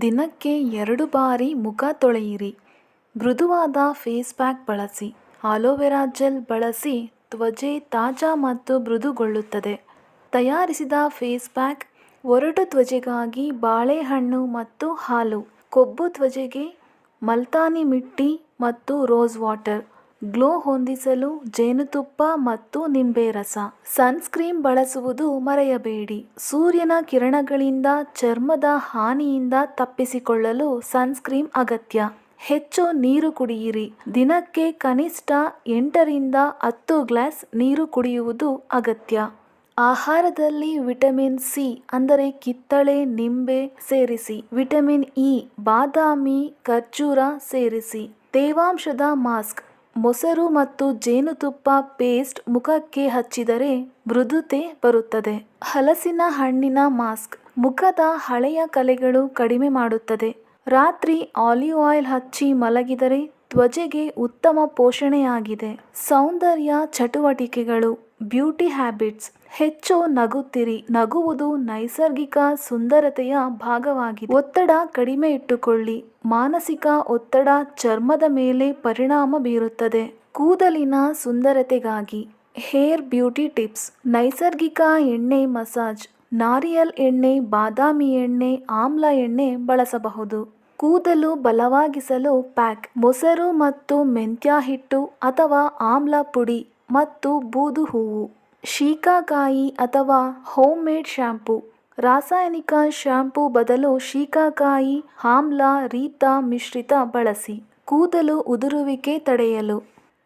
ದಿನಕ್ಕೆ 2 ಬಾರಿ ಮುಖ ತೊಳೆಯಿರಿ. ಮೃದುವಾದ ಫೇಸ್ ಪ್ಯಾಕ್ ಬಳಸಿ. ಆಲೋವೆರಾ ಜೆಲ್ ಬಳಸಿ ತ್ವಚೆ ತಾಜಾ ಮತ್ತು ಮೃದುಗೊಳ್ಳುತ್ತದೆ. ತಯಾರಿಸಿದ ಫೇಸ್ ಪ್ಯಾಕ್ ಒರಟು ತ್ವಚೆಗಾಗಿ ಬಾಳೆಹಣ್ಣು ಮತ್ತು ಹಾಲು, ಕೊಬ್ಬು ತ್ವಚೆಗೆ ಮಲ್ತಾನಿ ಮಿಟ್ಟಿ ಮತ್ತು ರೋಸ್ ವಾಟರ್, ಗ್ಲೋ ಹೊಂದಿಸಲು ಜೇನುತುಪ್ಪ ಮತ್ತು ನಿಂಬೆ ರಸ. ಸನ್ಸ್ಕ್ರೀನ್ ಬಳಸುವುದು ಮರೆಯಬೇಡಿ. ಸೂರ್ಯನ ಕಿರಣಗಳಿಂದ ಚರ್ಮದ ಹಾನಿಯಿಂದ ತಪ್ಪಿಸಿಕೊಳ್ಳಲು ಸನ್ಸ್ಕ್ರೀನ್ ಅಗತ್ಯ. ಹೆಚ್ಚು ನೀರು ಕುಡಿಯಿರಿ. ದಿನಕ್ಕೆ ಕನಿಷ್ಠ 8 ರಿಂದ 10 ಗ್ಲಾಸ್ ನೀರು ಕುಡಿಯುವುದು ಅಗತ್ಯ. ಆಹಾರದಲ್ಲಿ ವಿಟಮಿನ್ ಸಿ ಅಂದರೆ ಕಿತ್ತಳೆ, ನಿಂಬೆ ಸೇರಿಸಿ. ವಿಟಮಿನ್ ಇ, ಬಾದಾಮಿ, ಖರ್ಜೂರ ಸೇರಿಸಿ. ತೇವಾಂಶದ ಮಾಸ್ಕ್. ಮೊಸರು ಮತ್ತು ಜೇನುತುಪ್ಪ ಪೇಸ್ಟ್ ಮುಖಕ್ಕೆ ಹಚ್ಚಿದರೆ ಮೃದುತೆ ಬರುತ್ತದೆ. ಹಲಸಿನ ಹಣ್ಣಿನ ಮಾಸ್ಕ್ ಮುಖದ ಹಳೆಯ ಕಲೆಗಳು ಕಡಿಮೆ ಮಾಡುತ್ತದೆ. ರಾತ್ರಿ ಆಲಿವ್ ಆಯಿಲ್ ಹಚ್ಚಿ ಮಲಗಿದರೆ ತ್ವಚೆಗೆ ಉತ್ತಮ ಪೋಷಣೆಯಾಗಿದೆ. ಸೌಂದರ್ಯ ಚಟುವಟಿಕೆಗಳು, ಬ್ಯೂಟಿ ಹ್ಯಾಬಿಟ್ಸ್. ಹೆಚ್ಚು ನಗುತ್ತಿರಿ. ನಗುವುದು ನೈಸರ್ಗಿಕ ಸುಂದರತೆಯ ಭಾಗವಾಗಿದೆ. ಒತ್ತಡ ಕಡಿಮೆ ಇಟ್ಟುಕೊಳ್ಳಿ. ಮಾನಸಿಕ ಒತ್ತಡ ಚರ್ಮದ ಮೇಲೆ ಪರಿಣಾಮ ಬೀರುತ್ತದೆ. ಕೂದಲಿನ ಸುಂದರತೆಗಾಗಿ ಹೇರ್ ಬ್ಯೂಟಿ ಟಿಪ್ಸ್. ನೈಸರ್ಗಿಕ ಎಣ್ಣೆ ಮಸಾಜ್. ನಾರಿಯಲ್ ಎಣ್ಣೆ, ಬಾದಾಮಿ ಎಣ್ಣೆ, ಆಮ್ಲ ಎಣ್ಣೆ ಬಳಸಬಹುದು. ಕೂದಲು ಬಲವಾಗಿಸಲು ಪ್ಯಾಕ್. ಮೊಸರು ಮತ್ತು ಮೆಂತ್ಯ ಹಿಟ್ಟು ಅಥವಾ ಆಮ್ಲ ಪುಡಿ ಮತ್ತು ಬೂದು ಹೂವು. ಶೀಕಾಕಾಯಿ ಅಥವಾ ಹೋಮ್ ಮೇಡ್ ಶ್ಯಾಂಪೂ. ರಾಸಾಯನಿಕ ಶ್ಯಾಂಪೂ ಬದಲು ಶೀಕಾಕಾಯಿ, ಆಮ್ಲ, ರೀತ ಮಿಶ್ರಿತ ಬಳಸಿ. ಕೂದಲು ಉದುರುವಿಕೆ ತಡೆಯಲು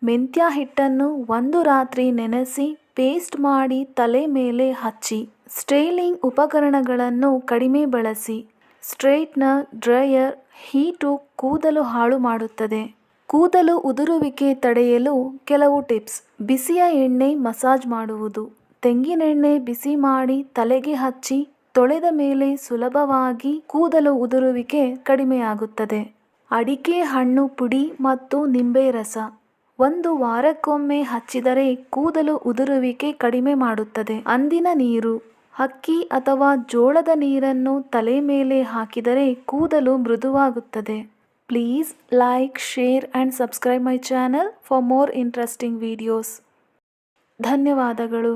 ಮೆಂತ್ಯ ಹಿಟ್ಟನ್ನು 1 ರಾತ್ರಿ ನೆನೆಸಿ ಪೇಸ್ಟ್ ಮಾಡಿ ತಲೆ ಮೇಲೆ ಹಚ್ಚಿ. ಸ್ಟೈಲಿಂಗ್ ಉಪಕರಣಗಳನ್ನು ಕಡಿಮೆ ಬಳಸಿ. ಸ್ಟ್ರೈಟ್ನರ್, ಡ್ರೈಯರ್, ಹೀಟು ಕೂದಲು ಹಾಳು ಮಾಡುತ್ತದೆ. ಕೂದಲು ಉದುರುವಿಕೆ ತಡೆಯಲು ಕೆಲವು ಟಿಪ್ಸ್. ಬಿಸಿಯ ಎಣ್ಣೆ ಮಸಾಜ್ ಮಾಡುವುದು. ತೆಂಗಿನೆಣ್ಣೆ ಬಿಸಿ ಮಾಡಿ ತಲೆಗೆ ಹಚ್ಚಿ ತೊಳೆದ ಮೇಲೆ ಸುಲಭವಾಗಿ ಕೂದಲು ಉದುರುವಿಕೆ ಕಡಿಮೆಯಾಗುತ್ತದೆ. ಅಡಿಕೆ ಹಣ್ಣು ಪುಡಿ ಮತ್ತು ನಿಂಬೆ ರಸ 1 ವಾರಕ್ಕೊಮ್ಮೆ ಹಚ್ಚಿದರೆ ಕೂದಲು ಉದುರುವಿಕೆ ಕಡಿಮೆ ಮಾಡುತ್ತದೆ. ಅಂದಿನ ನೀರು. ಅಕ್ಕಿ ಅಥವಾ ಜೋಳದ ನೀರನ್ನು ತಲೆ ಮೇಲೆ ಹಾಕಿದರೆ ಕೂದಲು ಮೃದುವಾಗುತ್ತದೆ. Please like, share and subscribe my channel for more interesting videos. ಧನ್ಯವಾದಗಳು.